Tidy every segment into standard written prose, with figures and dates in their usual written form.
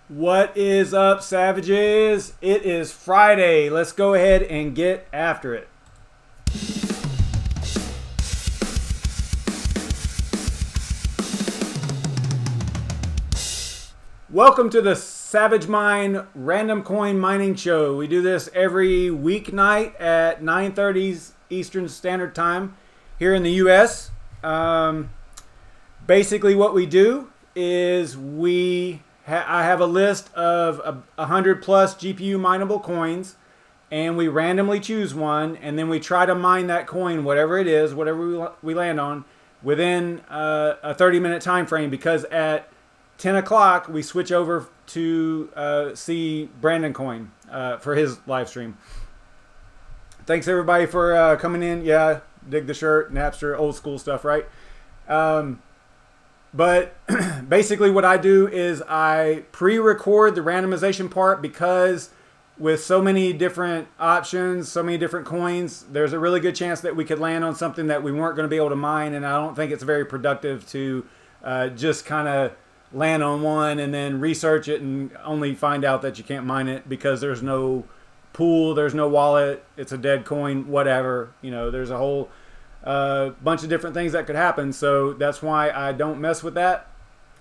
What is up, savages? It is Friday. Let's go ahead and get after it. Welcome to the SavageMine RandomCoin Mining Show. We do this every weeknight at 9:30 Eastern Standard Time here in the US. Basically what we do is I have a list of 100 plus GPU mineable coins, and we randomly choose one, and then we try to mine that coin, whatever it is, whatever we land on, within a 30-minute time frame, because at 10 o'clock we switch over to see BrandonCoin for his live stream. Thanks everybody for coming in. Yeah, dig the shirt, Napster, old school stuff, right? But basically what I do is I pre-record the randomization part, because with so many different options, so many different coins, there's a really good chance that we could land on something that we weren't going to be able to mine, and I don't think it's very productive to just kind of land on one and then research it and only find out that you can't mine it because there's no pool, there's no wallet, it's a dead coin, whatever. You know, there's a whole bunch of different things that could happen, so that's why I don't mess with that,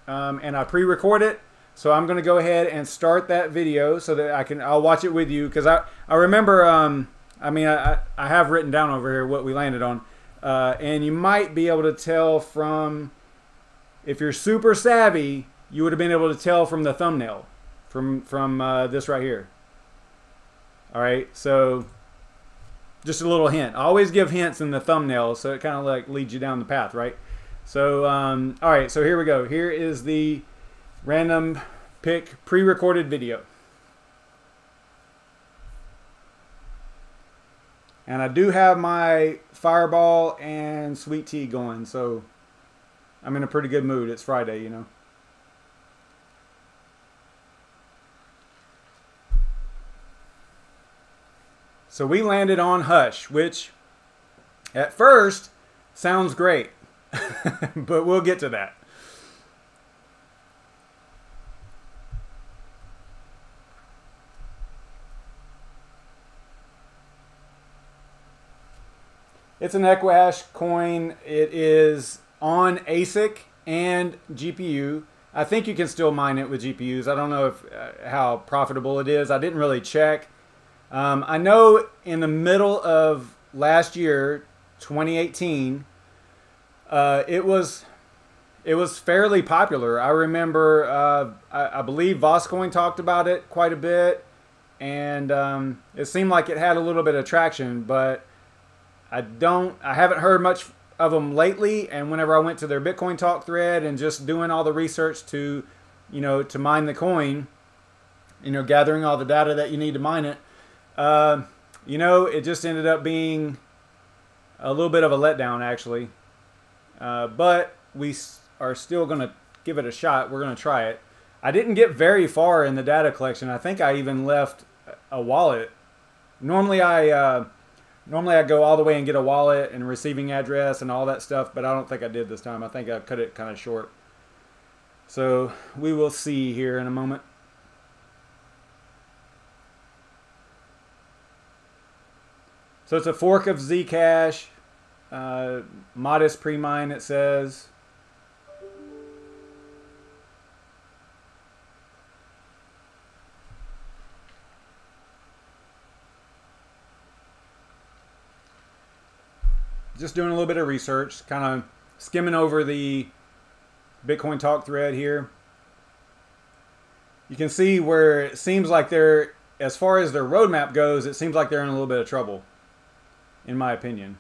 and I pre-record it. So I'm going to go ahead and start that video so that I'll watch it with you, because I remember, I have written down over here what we landed on, and you might be able to tell from, if you're super savvy, you would have been able to tell from the thumbnail, from this right here. All right, so just a little hint. I always give hints in the thumbnail, so it kind of like leads you down the path, right? So, all right, so here we go. Here is the random pick pre-recorded video. And I do have my Fireball and sweet tea going, so I'm in a pretty good mood. It's Friday, you know. So we landed on Hush, which at first sounds great, but we'll get to that. It's an Equihash coin. It is on ASIC and GPU. I think you can still mine it with GPUs. I don't know how profitable it is. I didn't really check. I know in the middle of last year, 2018, it was fairly popular. I remember, I believe Voscoin talked about it quite a bit, and it seemed like it had a little bit of traction, but I haven't heard much of them lately. And whenever I went to their Bitcoin Talk thread and just doing all the research to, to mine the coin, gathering all the data that you need to mine it, it just ended up being a little bit of a letdown, actually. But we are still going to give it a shot. We're going to try it. I didn't get very far in the data collection. I think I even left a wallet. Normally I go all the way and get a wallet and receiving address and all that stuff, but I don't think I did this time. I think I cut it kind of short. So we will see here in a moment. So it's a fork of ZCash, modest pre-mine, it says. Just doing a little bit of research, kind of skimming over the Bitcoin Talk thread here. You can see where it seems like they're, as far as their roadmap goes, it seems like they're in a little bit of trouble, in my opinion.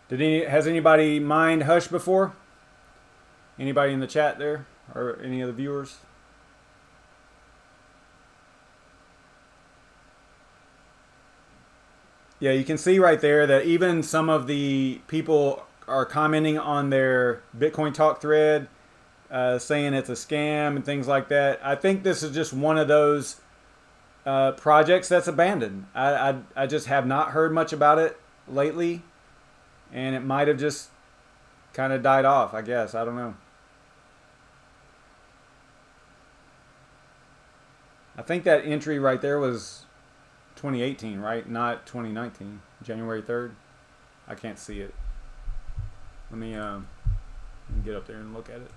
Has anybody mined Hush before? Anybody in the chat there, or any of the viewers? Yeah, you can see right there that even some of the people are commenting on their Bitcoin Talk thread, saying it's a scam and things like that. I think this is just one of those projects that's abandoned. I just have not heard much about it. lately, and it might have just kind of died off, I guess. I don't know. I think that entry right there was 2018, right? Not 2019. January 3rd. I can't see it. Let me get up there and look at it.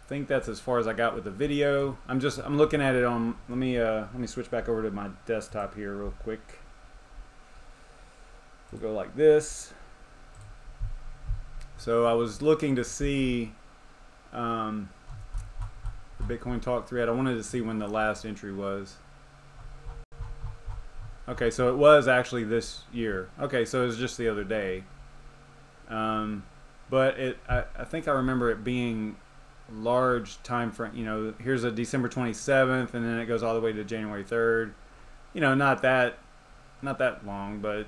I think that's as far as I got with the video. I'm looking at it on, let me switch back over to my desktop here real quick. We'll go like this. So I was looking to see the Bitcoin Talk thread. I wanted to see when the last entry was. Okay, so it was actually this year. Okay, so it was just the other day. But I think I remember it being large time frame. You know, here's a December 27th, and then it goes all the way to January 3rd. You know, not that long, but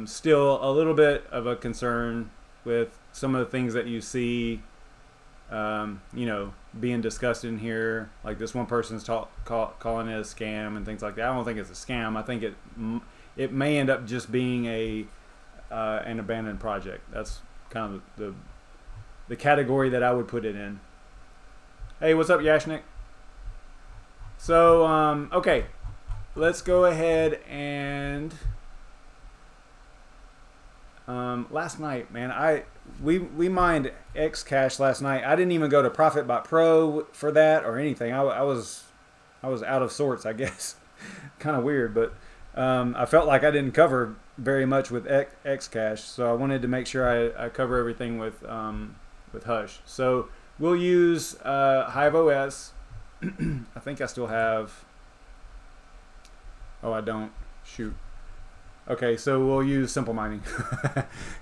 still a little bit of a concern with some of the things that you see, you know, being discussed in here. Like this one person's calling it a scam and things like that. I don't think it's a scam. I think it may end up just being an abandoned project. That's kind of the category that I would put it in. Hey, what's up, Yashnik? So, okay, let's go ahead and last night, man, we mined XCash last night. I didn't even go to Profitbot Pro for that or anything. I was out of sorts, I guess. Kind of weird, but I felt like I didn't cover very much with XCash, so I wanted to make sure I cover everything with Hush. So we'll use HiveOS. I think I still have. Oh, I don't. Shoot. Okay, so we'll use Simple Mining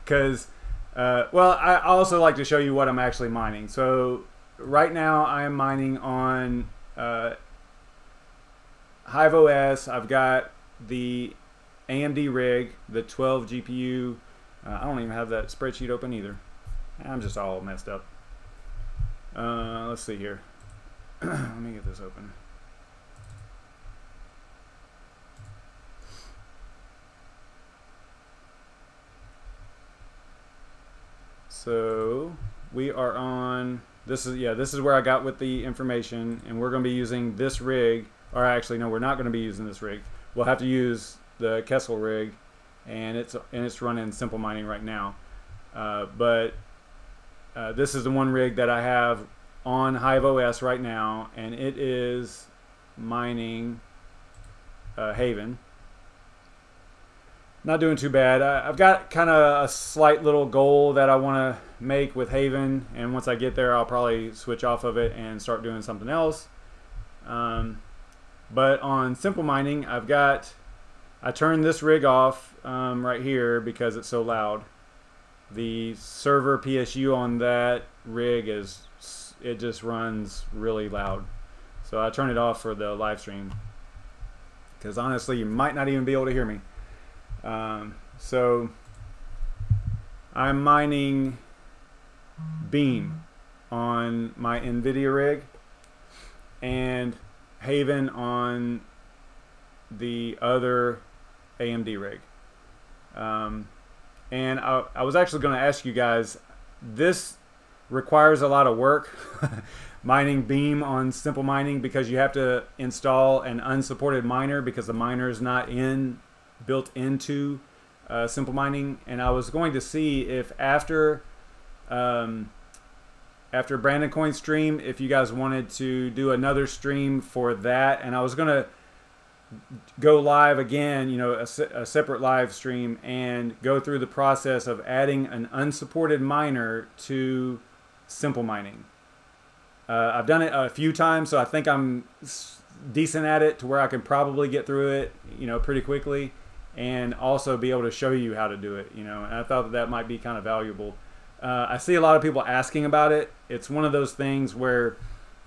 because, well, I also like to show you what I'm actually mining. So right now I am mining on HiveOS. I've got the AMD rig, the 12 GPU. I don't even have that spreadsheet open either. I'm just all messed up. Let's see here. Let me get this open. So we are on, this is where I got with the information, and we're going to be using this rig, or actually no, we're not going to be using this rig. We'll have to use the Kessel rig, and it's running Simple Mining right now. But this is the one rig that I have on HiveOS right now, and it is mining Haven. Not doing too bad. I've got kind of a slight little goal that I want to make with Haven, and once I get there I'll probably switch off of it and start doing something else. But on Simple Mining, I turned this rig off right here because it's so loud. The server PSU on that rig it just runs really loud. So I turn it off for the live stream because honestly you might not even be able to hear me. So I'm mining Beam on my NVIDIA rig and Haven on the other AMD rig. And I was actually going to ask you guys, this requires a lot of work mining Beam on Simple Mining because you have to install an unsupported miner because the miner is not built into Simple Mining. And I was going to see if after BrandonCoin stream, if you guys wanted to do another stream for that, and I was going to go live again, you know, a separate live stream and go through the process of adding an unsupported miner to Simple Mining. I've done it a few times, so I think I'm decent at it to where I can probably get through it, you know, pretty quickly, and also be able to show you how to do it, you know. And I thought that might be kind of valuable. I see a lot of people asking about it. It's one of those things where,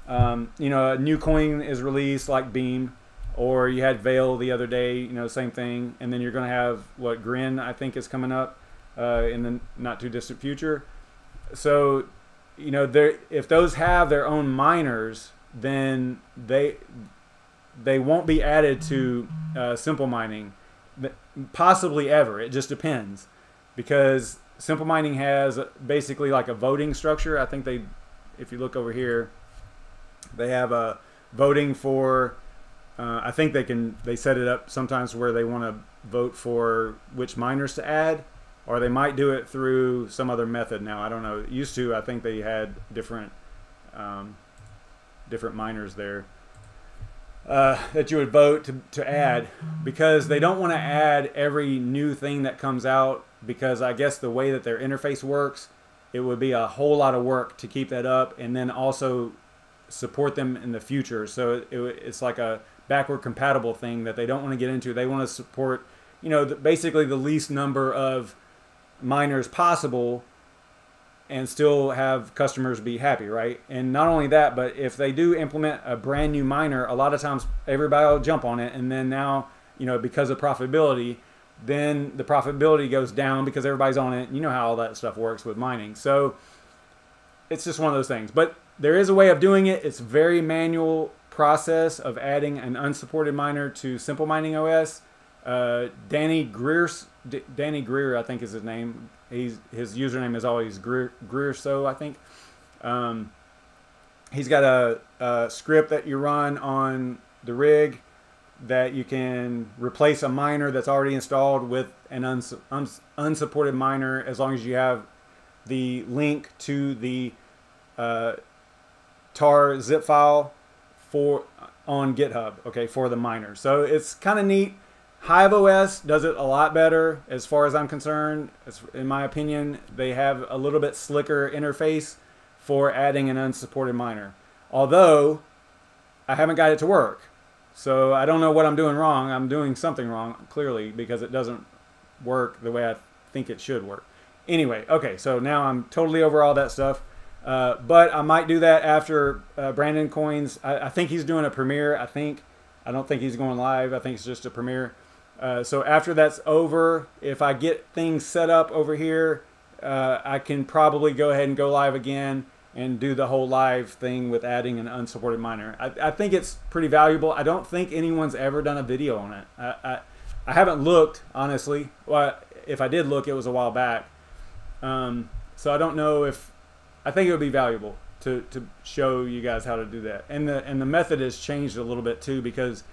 you know, a new coin is released like Beam. or you had Veil the other day, you know, same thing. And then you're going to have what Grin, I think, is coming up in the not too distant future. So, you know, if those have their own miners, then they won't be added to simple mining, possibly ever. It just depends, because simple mining has basically like a voting structure. I think if you look over here, they have a voting for. I think they set it up sometimes where they want to vote for which miners to add, or they might do it through some other method now. I don't know. It used to, I think they had different miners there that you would vote to add, because they don't want to add every new thing that comes out, because I guess the way that their interface works, it would be a whole lot of work to keep that up and then also support them in the future. So it's like a backward compatible thing that they don't want to get into. They want to support, you know, basically the least number of miners possible and still have customers be happy, right? And not only that, but if they do implement a brand new miner, a lot of times everybody will jump on it, and then now, you know, because of profitability, then the profitability goes down because everybody's on it. You know how all that stuff works with mining. So it's just one of those things. But there is a way of doing it. It's very manual process of adding an unsupported miner to Simple Mining OS. Danny Greer, I think is his name. His username is always Greerso, I think. He's got a script that you run on the rig that you can replace a miner that's already installed with an unsupported miner, as long as you have the link to the tar zip file on GitHub, okay, for the miner. So it's kind of neat. Hive OS does it a lot better as far as I'm concerned. In my opinion, they have a little bit slicker interface for adding an unsupported miner. Although, I haven't got it to work. So I don't know what I'm doing wrong. I'm doing something wrong, clearly, because it doesn't work the way I think it should work. Anyway, okay, so now I'm totally over all that stuff. But I might do that after BrandonCoin's. I think he's doing a premiere, I don't think he's going live. I think it's just a premiere. So after that's over, if I get things set up over here, I can probably go ahead and go live again and do the whole live thing with adding an unsupported miner. I think it's pretty valuable. I don't think anyone's ever done a video on it. I haven't looked, honestly. Well, if I did look, it was a while back. So I don't know if... I think it would be valuable to show you guys how to do that. And the method has changed a little bit too, because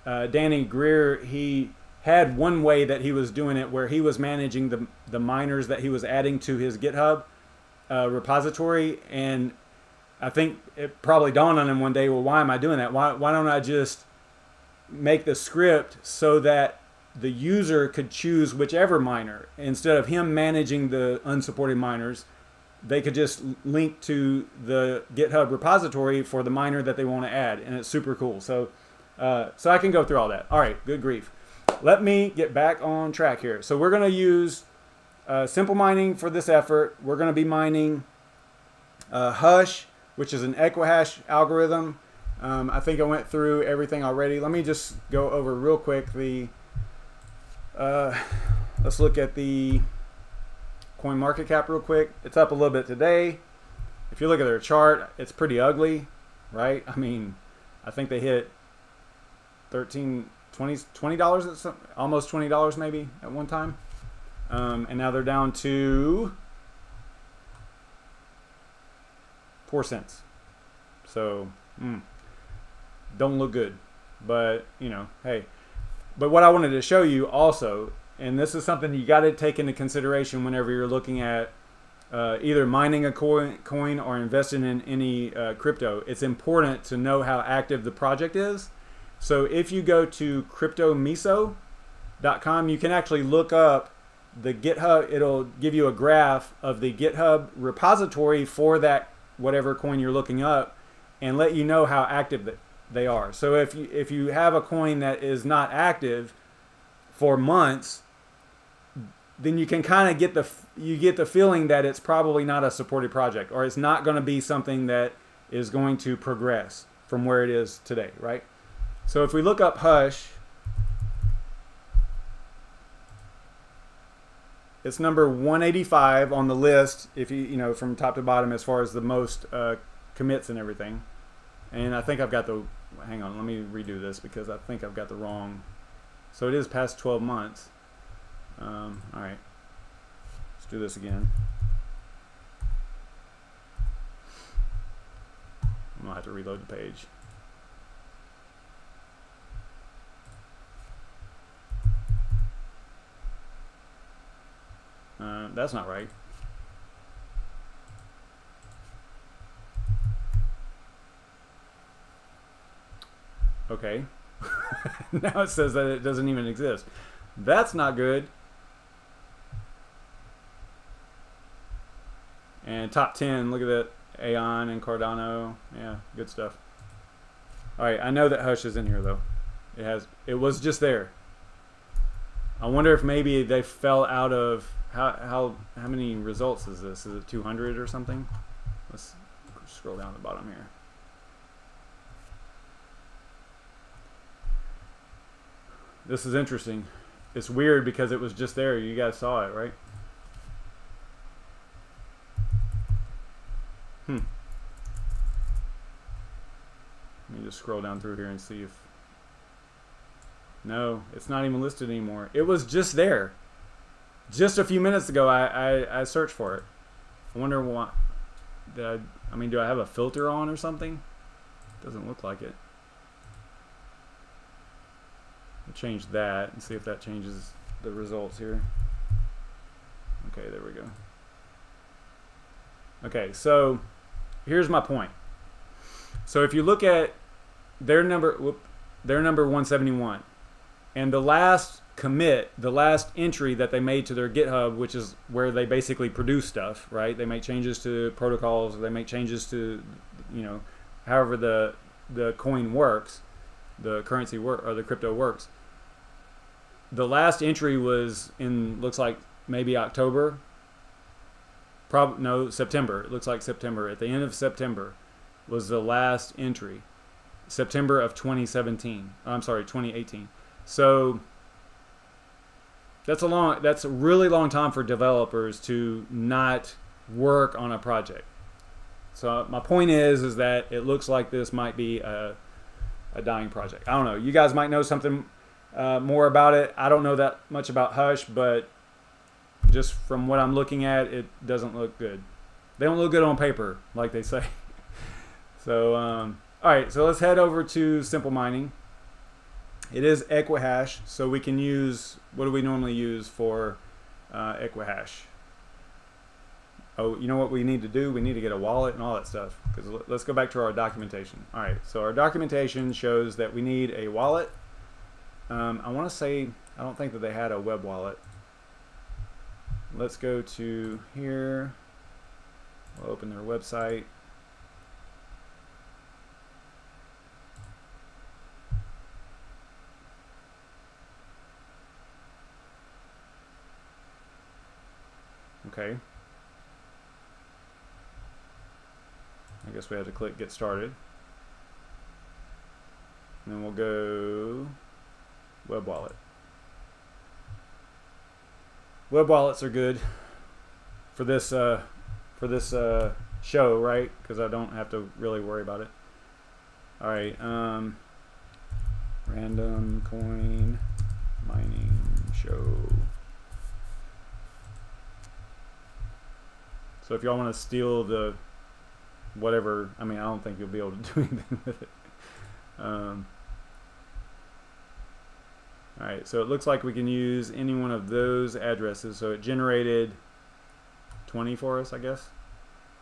Danny Greer, he had one way that he was doing it where he was managing the miners that he was adding to his GitHub repository. And I think it probably dawned on him one day, well, why am I doing that? Why don't I just make the script so that the user could choose whichever miner, instead of him managing the unsupported miners? They could just link to the GitHub repository for the miner that they want to add, and it's super cool. So I can go through all that. All right, good grief. Let me get back on track here. So we're going to use simple mining for this effort. We're going to be mining Hush, which is an Equihash algorithm. I think I went through everything already. Let me just go over real quick let's look at the coin market cap real quick. It's up a little bit today. If you look at their chart, it's pretty ugly, right? I mean, I think they hit $20 at some, almost $20 maybe at one time, and now they're down to 4 cents. So don't look good, but you know, hey. But what I wanted to show you also, and this is something you got to take into consideration whenever you're looking at either mining a coin or investing in any crypto. It's important to know how active the project is. So if you go to cryptomiso.com, you can actually look up the GitHub. It'll give you a graph of the GitHub repository for that whatever coin you're looking up, and let you know how active they are. So if you have a coin that is not active for months, then you can kind of get the feeling that it's probably not a supported project, or it's not going to be something that is going to progress from where it is today, right? So if we look up Hush, it's number 185 on the list, if you know, from top to bottom as far as the most commits and everything. And I think I've got the, hang on, let me redo this because I think I've got the wrong, so it is past 12 months. All right, let's do this again. I'm gonna have to reload the page. That's not right. Okay. Now it says that it doesn't even exist. That's not good. And top 10, look at that. Aeon and Cardano. Yeah, good stuff. Alright, I know that Hush is in here though. It was just there. I wonder if maybe they fell out of how many results is this? Is it 200 or something? Let's scroll down to the bottom here. This is interesting. It's weird because it was just there. You guys saw it, right? Let me just scroll down through here and see if... No, it's not even listed anymore. It was just there. Just a few minutes ago, I searched for it. I wonder what... I mean, do I have a filter on or something? Doesn't look like it. I'll change that and see if that changes the results here. Okay, there we go. Okay, so here's my point. So if you look at their number 171, and the last commit, the last entry that they made to their GitHub, which is where they basically produce stuff, right? They make changes to protocols, they make changes to, you know, however the coin works, the currency or the crypto works. The last entry was in, looks like maybe October. No, September. It looks like September. At the end of September was the last entry. September of 2017. I'm sorry, 2018. So that's a really long time for developers to not work on a project. So my point is that it looks like this might be a dying project. I don't know. You guys might know something more about it. I don't know that much about Hush, but just from what I'm looking at, it doesn't look good. They don't look good on paper, like they say. So, all right, so let's head over to Simple Mining. It is Equihash, so we can use, what do we normally use for Equihash? Oh, you know what we need to do? We need to get a wallet and all that stuff. Because let's go back to our documentation. All right, so our documentation shows that we need a wallet. I want to say, I don't think that they had a web wallet. Let's go to here. We'll open their website. Okay. I guess we have to click Get Started. And then we'll go Web Wallet. Web wallets are good for this show, right? Because I don't have to really worry about it. All right, RandomCoin Mining Show. So if y'all want to steal the whatever, I mean, I don't think you'll be able to do anything with it. All right, so it looks like we can use any one of those addresses. So it generated 20 for us, I guess,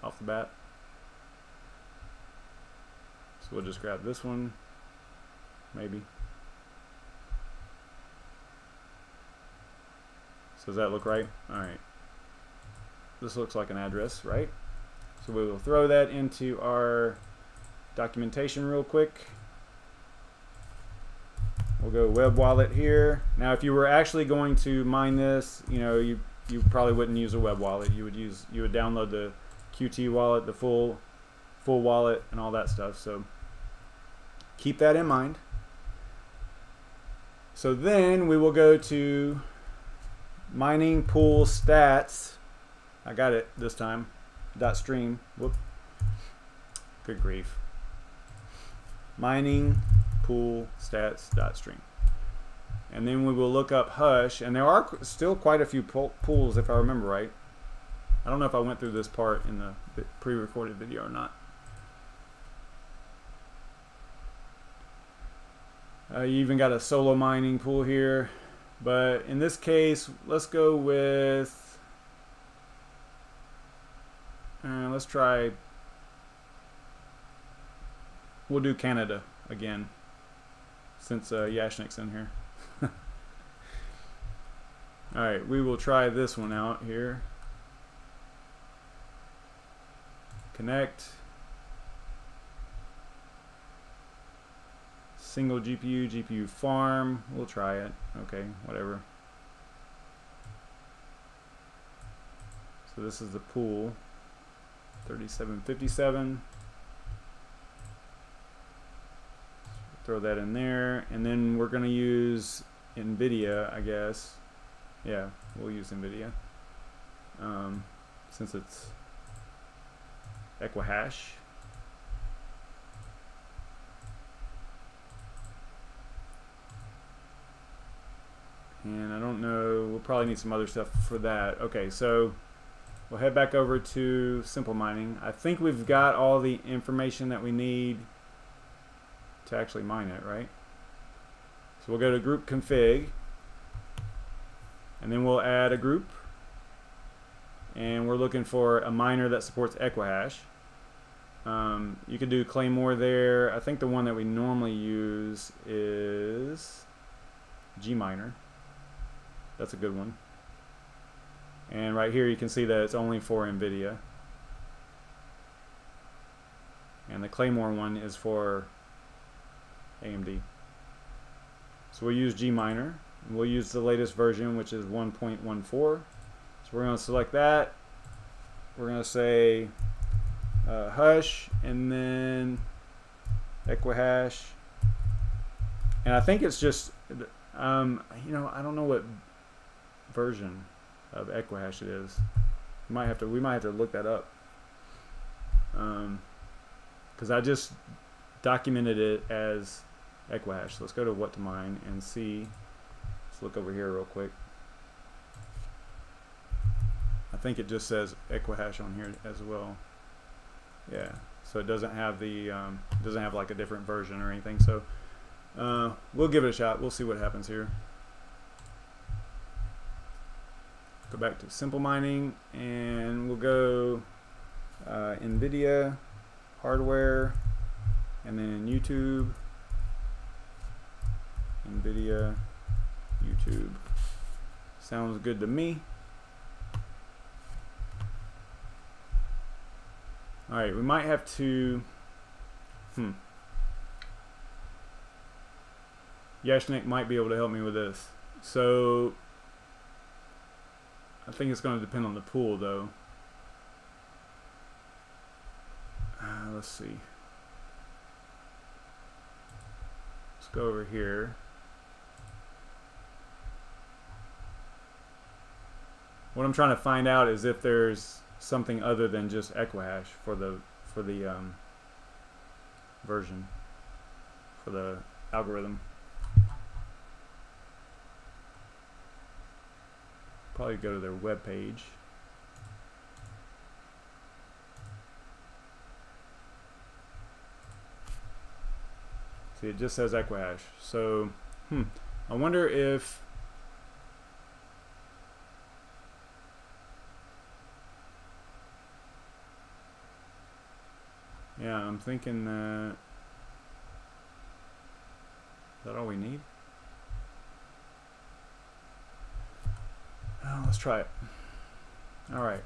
off the bat. So we'll just grab this one, maybe. So does that look right? All right. This looks like an address, right? So we will throw that into our documentation real quick. We'll go web wallet here. Now, if you were actually going to mine this, you know, you probably wouldn't use a web wallet. You would download the Qt wallet, the full wallet, and all that stuff. So keep that in mind. So then we will go to mining pool stats. I got it this time. .stream. Whoop. Good grief. Mining pool stats .stream. And then we will look up Hush, and there are still quite a few pools if I remember right. I don't know if I went through this part in the pre-recorded video or not. You even got a solo mining pool here, but in this case, let's go with, let's try, we'll do Canada again, since Yashnik's in here. Alright, we will try this one out here. Connect. Single GPU farm. We'll try it. Okay, whatever. So this is the pool. 3757. Throw that in there. And then we're going to use NVIDIA, I guess. Yeah, we'll use NVIDIA. Since it's Equihash. And I don't know, we'll probably need some other stuff for that. Okay, so we'll head back over to Simple Mining. I think we've got all the information that we need to actually mine it, right? So we'll go to group config, and then we'll add a group, and we're looking for a miner that supports Equihash. You could do Claymore there. I think the one that we normally use is Gminer. That's a good one. And right here you can see that it's only for NVIDIA. And the Claymore one is for AMD. So we'll use Gminer. We'll use the latest version, which is 1.14. So we're going to select that. We're going to say Hush, and then Equihash. And I think it's just, you know, I don't know what version of Equihash it is. We might have to look that up. Because I just documented it as Equihash. So let's go to WHATTOMINE and see. Let's look over here real quick. I think it just says Equihash on here as well. Yeah, so it doesn't have the doesn't have like a different version or anything. So we'll give it a shot. We'll see what happens here. Go back to Simple Mining, and we'll go NVIDIA hardware, and then YouTube. NVIDIA YouTube. Sounds good to me. Alright, we might have to Yashnik might be able to help me with this. So I think it's going to depend on the pool though. Let's see. Let's go over here. What I'm trying to find out is if there's something other than just Equihash for the version, for the algorithm. Probably go to their web page. See, it just says Equihash. So, I wonder if yeah, I'm thinking that is that all we need? Oh, let's try it. Alright.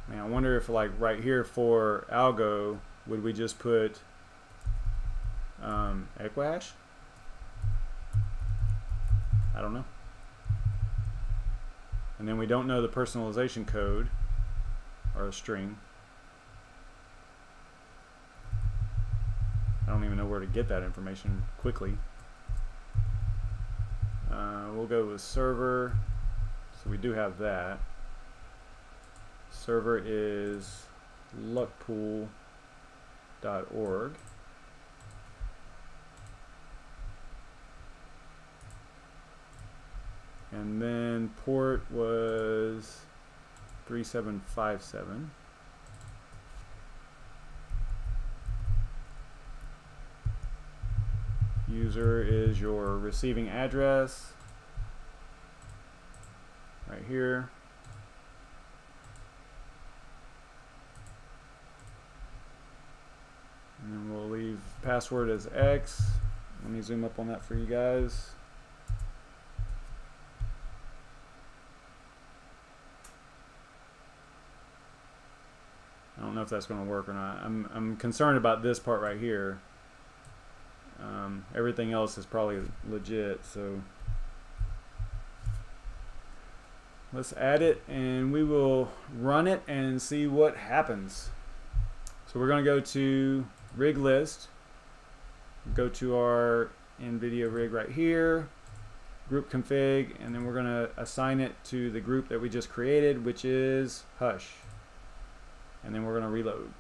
Man, I wonder if like right here for algo, would we just put Equihash? I don't know. And then we don't know the personalization code or a string. I don't even know where to get that information quickly. We'll go with server. So we do have that. Server is luckpool.org. And then port was 3757. User is your receiving address right here. And then we'll leave password as X. Let me zoom up on that for you guys. I don't know if that's going to work or not. I'm concerned about this part right here. Everything else is probably legit, so let's add it and we will run it and see what happens. So we're going to go to rig list, go to our NVIDIA rig right here, group config, and then we're going to assign it to the group that we just created, which is Hush. And then we're going to reload.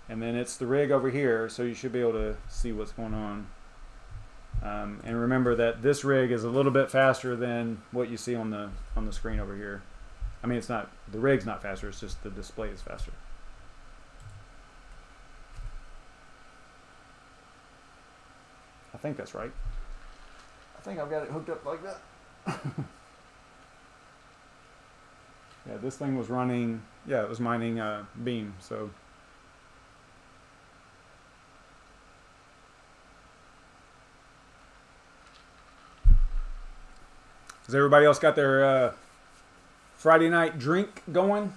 And then it's the rig over here, so you should be able to see what's going on. And remember that this rig is a little bit faster than what you see on the screen over here. I mean, it's not, the rig's not faster, it's just the display is faster. I think that's right. I think I've got it hooked up like that. Yeah, this thing was running, yeah, it was mining Beam, so. Has everybody else got their Friday night drink going?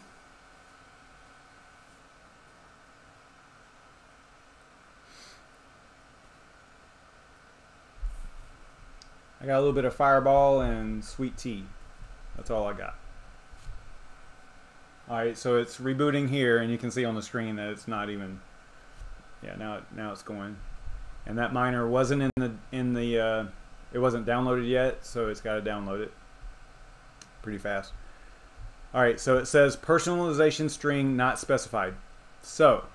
I got a little bit of Fireball and sweet tea. That's all I got. Alright, so it's rebooting here, and you can see on the screen that it's not even, yeah, now it's going. And that miner wasn't it wasn't downloaded yet, so it's got to download it pretty fast. Alright, so it says personalization string not specified. So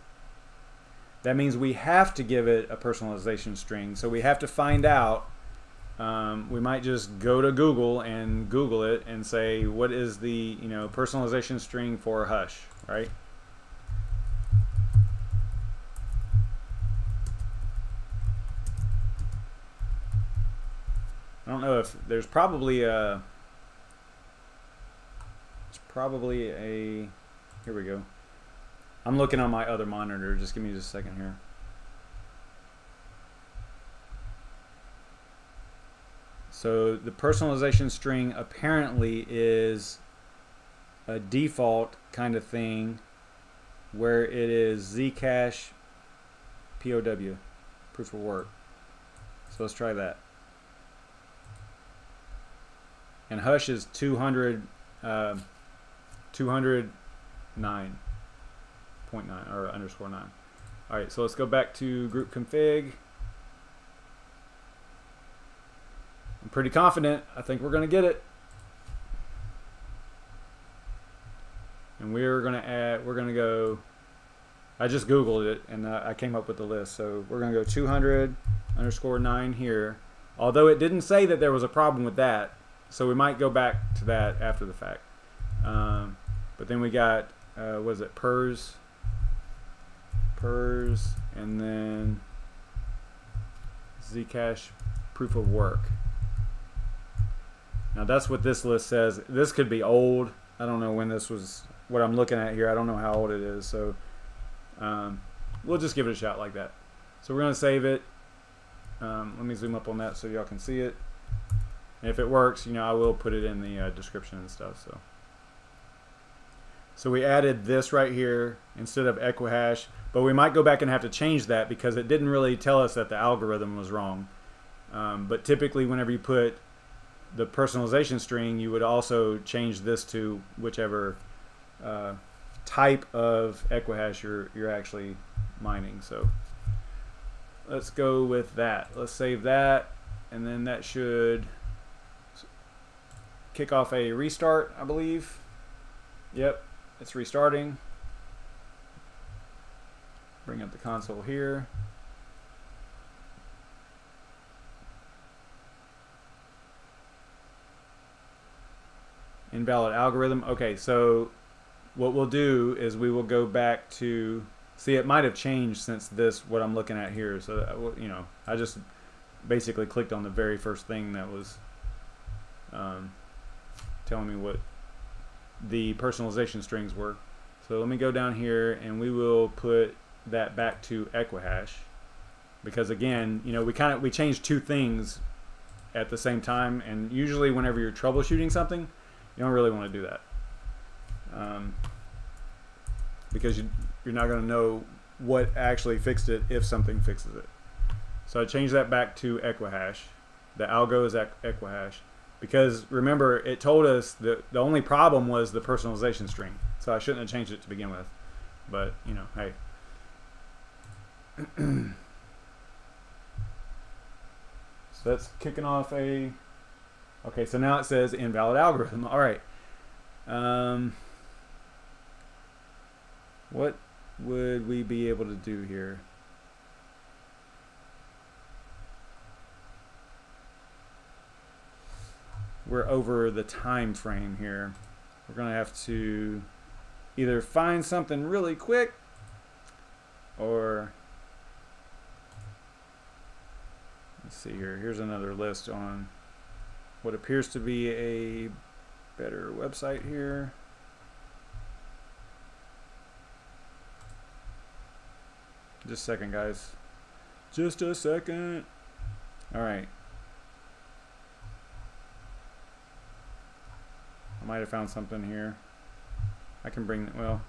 that means we have to give it a personalization string. So we have to find out, we might just go to Google and Google it and say, what is the, personalization string for Hush, right? I don't know if there's probably a, here we go. I'm looking on my other monitor. Just give me just a second here. So the personalization string apparently is a default kind of thing where it is ZCashPoW, proof of work. So let's try that. And Hush is 209.9 or _9. All right, so let's go back to group config. I'm pretty confident. I think we're going to get it. And we're going to go, I just Googled it and I came up with the list. So we're going to go 200_9 here. Although it didn't say that there was a problem with that. So we might go back to that after the fact. But then we got, what is it, PERS, and then Zcash proof of work. Now that's what this list says. This could be old. I don't know when this was, what I'm looking at here. I don't know how old it is. So we'll just give it a shot like that. So we're going to save it. Let me zoom up on that so y'all can see it. And if it works, I will put it in the description and stuff. So we added this right here instead of Equihash, but we might go back and have to change that because it didn't really tell us that the algorithm was wrong. But typically whenever you put the personalization string, you would also change this to whichever type of Equihash you're actually mining. So let's go with that. Let's save that, and then that should kick off a restart, I believe. Yep, it's restarting. Bring up the console here. Invalid algorithm. Okay, so what we'll do is we will go back to, see, it might have changed since this, what I'm looking at here. So, you know, I just basically clicked on the very first thing that was telling me what the personalization strings were. So let me go down here and we will put that back to Equihash, because again, you know, we changed two things at the same time, and usually whenever you're troubleshooting something, you don't really want to do that, because you're not going to know what actually fixed it if something fixes it. So I changed that back to Equihash. The algo is Equihash, because remember, it told us that the only problem was the personalization string, so I shouldn't have changed it to begin with. But you know, hey. So that's kicking off a, okay, so now it says invalid algorithm. All right. What would we be able to do here? We're over the time frame here. We're going to have to either find something really quick, or let's see here. Here's another list on what appears to be a better website here. Just a second, guys. Just a second. All right. I might have found something here. I can bring, well,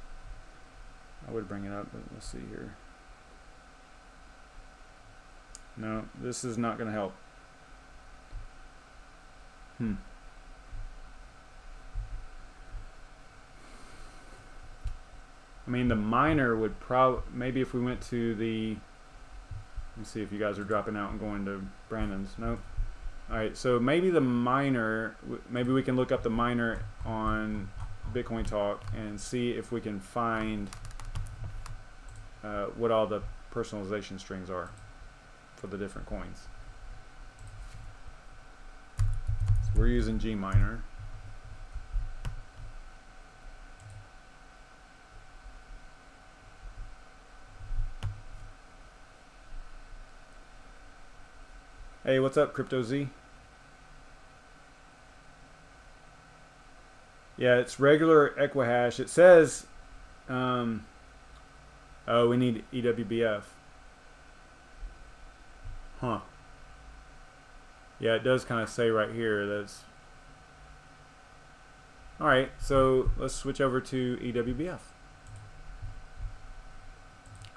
I would bring it up, but let's see here. No, this is not going to help. I mean, the miner would probably, maybe if we went to the, let's see if you guys are dropping out and going to Brandon's. Nope. All right, so maybe the miner, maybe we can look up the miner on Bitcoin Talk and see if we can find what all the personalization strings are for the different coins. So we're using Gminer. Hey, what's up, CryptoZ? Yeah, it's regular Equihash. It says, oh, we need EWBF. Huh. Yeah, it does kind of say right here that's... Alright, so let's switch over to EWBF.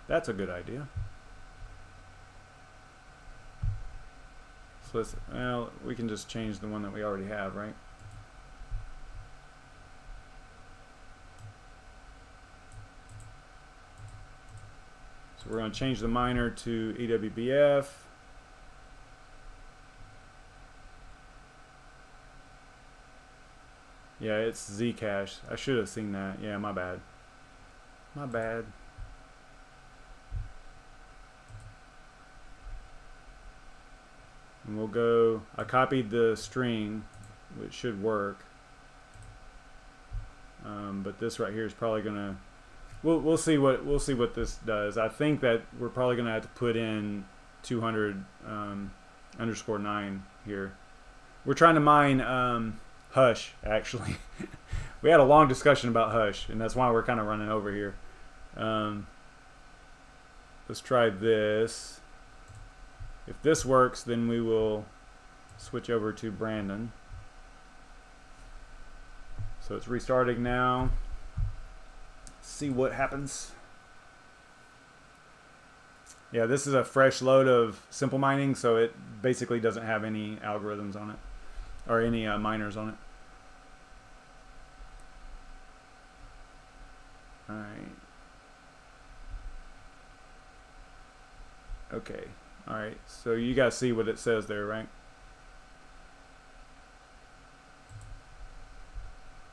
That's a good idea. So let's, well, we can just change the one that we already have, right? So we're going to change the miner to EWBF. Yeah, it's ZCash. I should have seen that. Yeah, my bad. My bad. And we'll go, I copied the string, which should work. But this right here is probably gonna, we'll see what this does. I think that we're probably gonna have to put in 200 _9 here. We're trying to mine Hush, actually. We had a long discussion about Hush, and that's why we're kind of running over here. Let's try this. If this works, then we will switch over to Brandon. So it's restarting now. See what happens. Yeah, this is a fresh load of simple mining, so it basically doesn't have any algorithms on it, or any miners on it. All right. Okay. All right, so you guys see what it says there, right?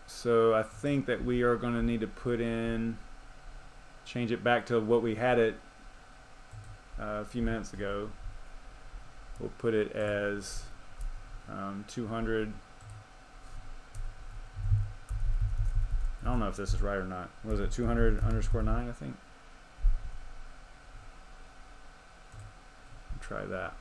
So I think that we are going to need to put in, change it back to what we had it a few minutes ago. We'll put it as 200. I don't know if this is right or not. Was it 200_9, I think? Try that.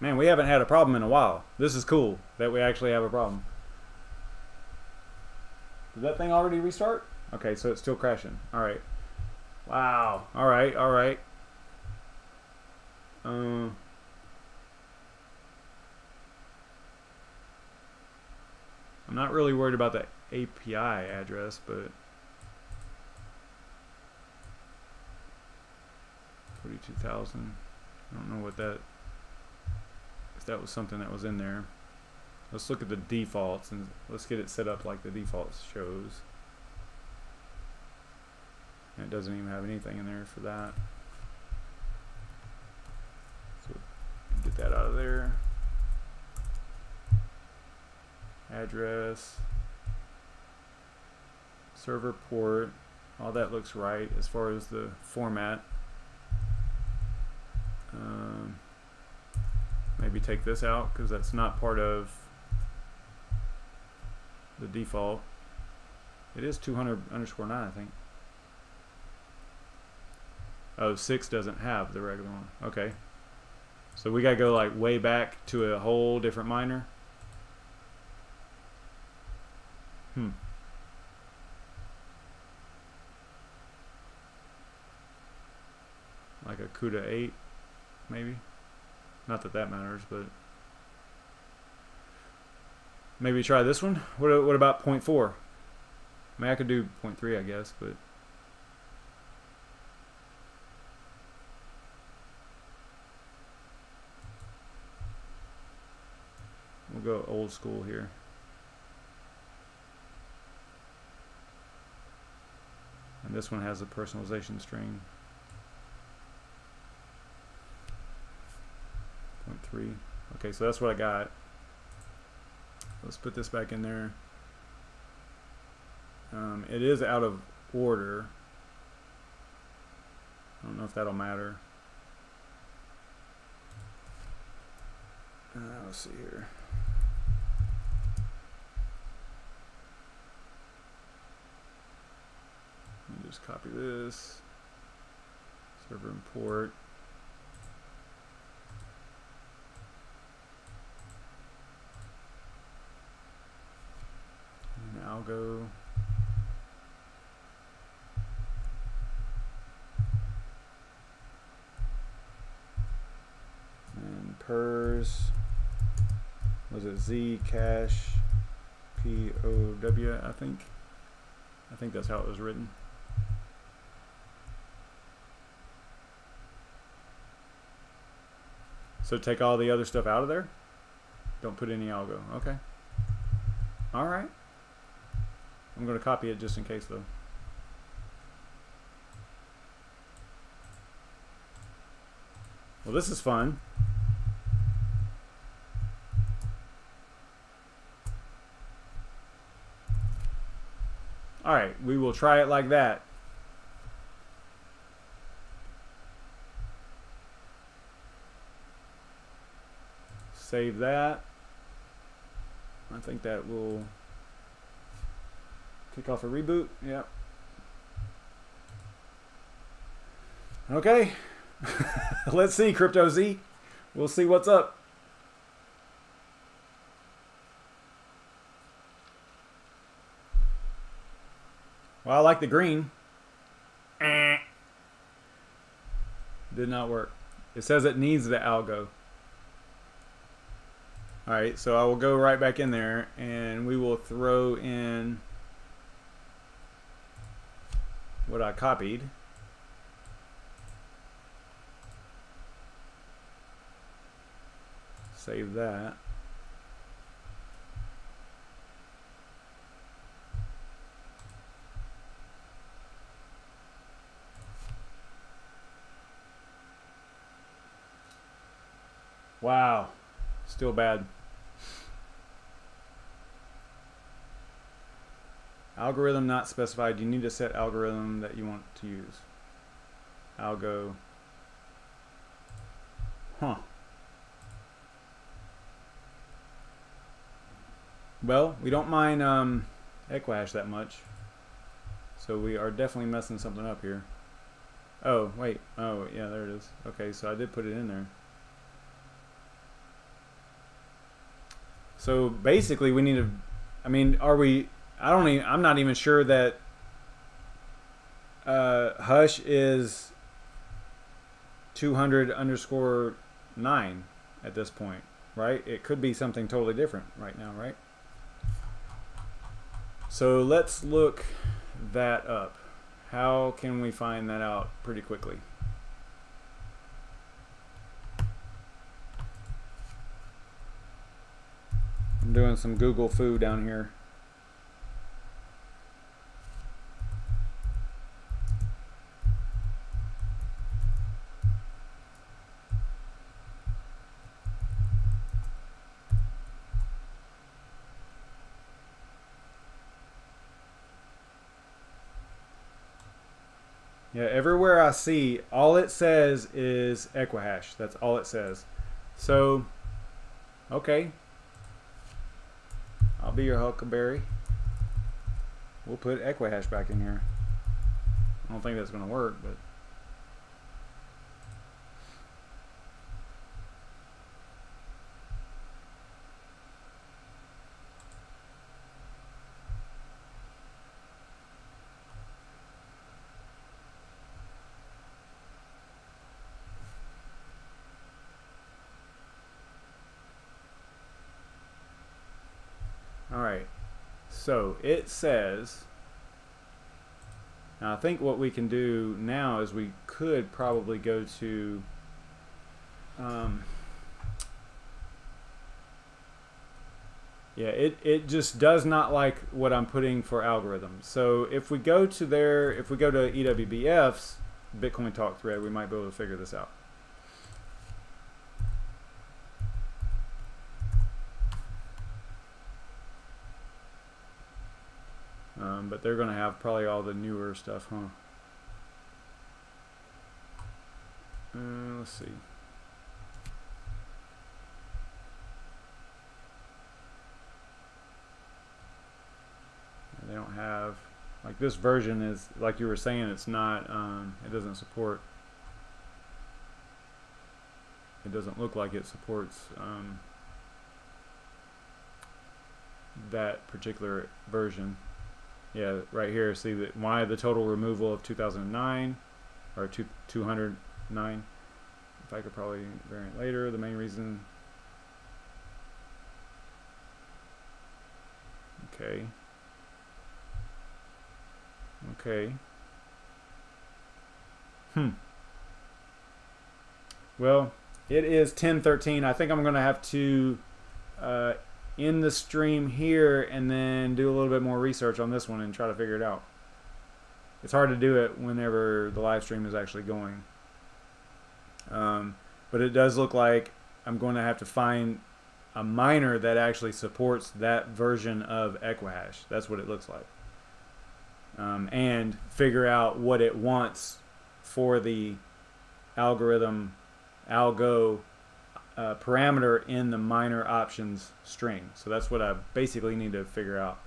Man, we haven't had a problem in a while. This is cool that we actually have a problem. Did that thing already restart? Okay, so it's still crashing. All right. Wow. All right. All right. I'm not really worried about the API address, but 42,000. I don't know what that, if that was something that was in there. Let's look at the defaults and let's get it set up like the defaults shows. And it doesn't even have anything in there for that. So get that out of there. Address, server port, all that looks right as far as the format. Maybe take this out because that's not part of the default. It is 200_9, I think. Oh, 6 doesn't have the regular one. Okay. So we gotta go like way back to a whole different miner. Like a CUDA 8, maybe. Not that that matters, but maybe try this one. What about 0.4? I mean, I could do 0.3, I guess, but we'll go old school here. And this one has a personalization string. 0.3. Okay, so that's what I got. Let's put this back in there. It is out of order. I don't know if that'll matter. Let's see here. Let me just copy this. Server import. And algo. And pers. Was it ZCashPoW, I think. I think that's how it was written. So take all the other stuff out of there? Don't put any algo. Okay. All right. I'm going to copy it just in case, though. Well, this is fun. All right, we will try it like that. Save that. I think that will kick off a reboot. Yep. Okay. Let's see, Crypto Z. We'll see what's up. Well, I like the green. Did not work. It says it needs the algo. Alright, so I will go right back in there and we will throw in what I copied. Save that. Wow, still bad. Algorithm not specified. You need to set algorithm that you want to use. Algo. Huh. Well, we don't mine Equihash that much, so we are definitely messing something up here. Oh, wait. Oh, yeah, there it is. Okay, so I did put it in there. So basically, we need to. I mean, are we? I don't even. I'm not even sure that Hush is 200_9 at this point, right? It could be something totally different right now, right? So let's look that up. How can we find that out pretty quickly? I'm doing some Google foo down here. Yeah, everywhere I see, all it says is Equihash. That's all it says. So, okay. I'll be your huckleberry. We'll put Equihash back in here. I don't think that's going to work, but... Alright, so it says, now I think what we can do now is we could probably go to yeah, it just does not like what I'm putting for algorithms. So if we go to there, if we go to EWBF's Bitcoin Talk thread, we might be able to figure this out. But they're going to have probably all the newer stuff, huh? Let's see. They don't have, like, this version is, like you were saying, it's not, it doesn't support, it doesn't look like it supports that particular version. Yeah, right here, see that why the total removal of 2009 or 209. If I could probably variant later, the main reason. Okay. Okay. Well, it is 10:13. I think I'm gonna have to end the stream here and then do a little bit more research on this one and try to figure it out. It's hard to do it whenever the live stream is actually going. But it does look like I'm going to have to find a miner that actually supports that version of Equihash. That's what it looks like. And figure out what it wants for the algorithm, algo, parameter in the miner options string. So that's what I basically need to figure out.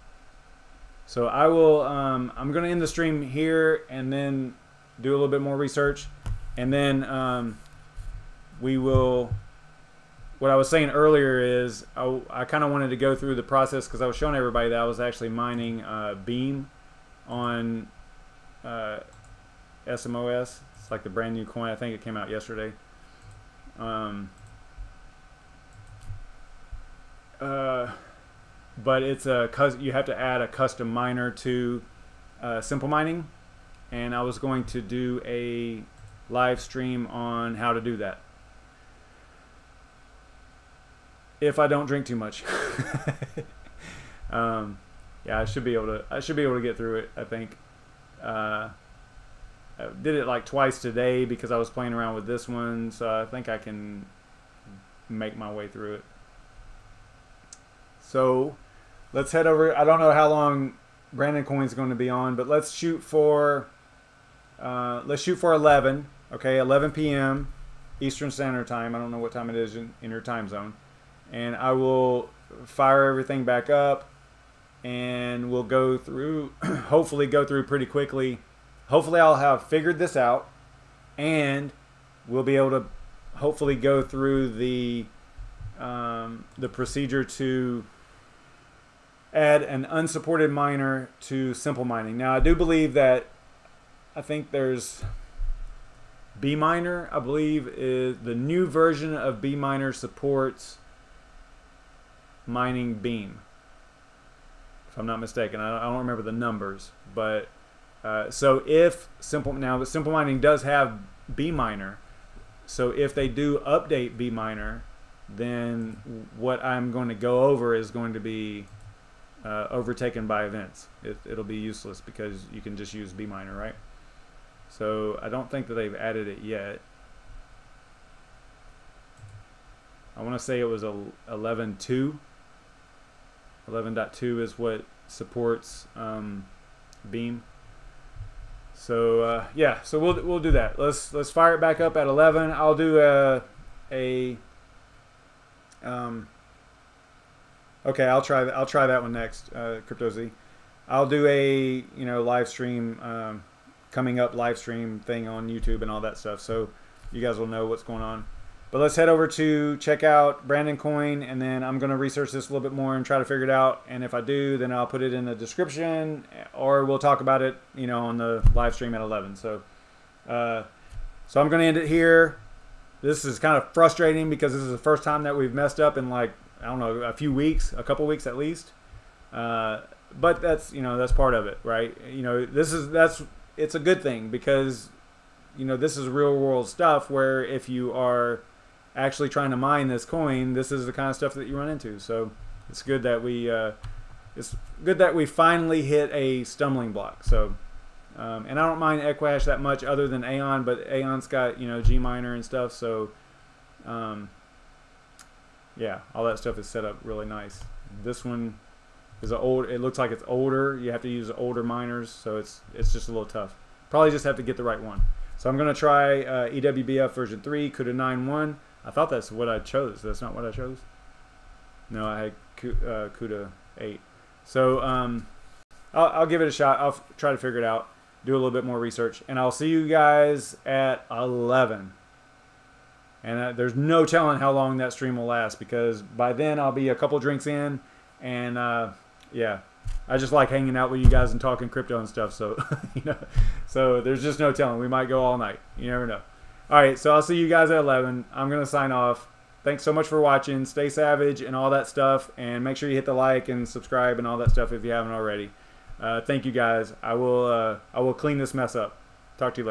So I will, I'm going to end the stream here and then do a little bit more research. And then we will, what I was saying earlier is I kind of wanted to go through the process because I was showing everybody that I was actually mining Beam on SMOS. It's like the brand new coin. I think it came out yesterday. But it's you have to add a custom miner to Simple Mining, and I was going to do a live stream on how to do that if I don't drink too much. Yeah, I should be able to get through it. I think I did it like twice today because I was playing around with this one, so I think I can make my way through it. So let's head over. I don't know how long BrandonCoin is going to be on, but let's shoot for 11. Okay, 11 p.m. Eastern Standard Time. I don't know what time it is in your time zone, and I will fire everything back up, and we'll go through. Hopefully, go through pretty quickly. Hopefully, I'll have figured this out, and we'll be able to hopefully go through the procedure to add an unsupported miner to simple mining. Now, I do believe that, I think there's BMiner, I believe, is the new version of BMiner supports mining Beam, if I'm not mistaken. I don't remember the numbers, but so if simple mining does have BMiner, so if they do update BMiner, then what I'm going to go over is going to be overtaken by events. It'll be useless because you can just use BMiner, right? So I don't think that they've added it yet. I want to say it was 11.2. 11.2 is what supports Beam. So yeah, so we'll do that. Let's fire it back up at 11. I'll do okay, I'll try that one next, CryptoZ. I'll do a live stream, coming up live stream thing on YouTube and all that stuff, so you guys will know what's going on. But let's head over to check out BrandonCoin, and then I'm going to research this a little bit more and try to figure it out. And if I do, then I'll put it in the description, or we'll talk about it, on the live stream at 11. So, so I'm going to end it here. This is kind of frustrating because this is the first time that we've messed up in, like, I don't know, a few weeks, a couple weeks at least. But that's that's part of it, right? It's a good thing because this is real world stuff where if you are actually trying to mine this coin, this is the kind of stuff that you run into. So it's good that we finally hit a stumbling block. So and I don't mind Equihash that much other than Aeon, but Aeon's got Gminer and stuff, so yeah, all that stuff is set up really nice. This one is it looks like it's older. You have to use older miners, so it's just a little tough. Probably just have to get the right one. So I'm going to try EWBF version 3, CUDA 9.1. I thought that's what I chose. That's not what I chose. No, I had CUDA 8. So I'll give it a shot. I'll try to figure it out, do a little bit more research, and I'll see you guys at 11. And there's no telling how long that stream will last, because by then I'll be a couple drinks in, and yeah, I just like hanging out with you guys and talking crypto and stuff. So so there's just no telling. We might go all night. You never know. All right, so I'll see you guys at 11. I'm gonna sign off. Thanks so much for watching. Stay savage and all that stuff, and make sure you hit the like and subscribe and all that stuff if you haven't already. Thank you guys. I will clean this mess up. Talk to you later.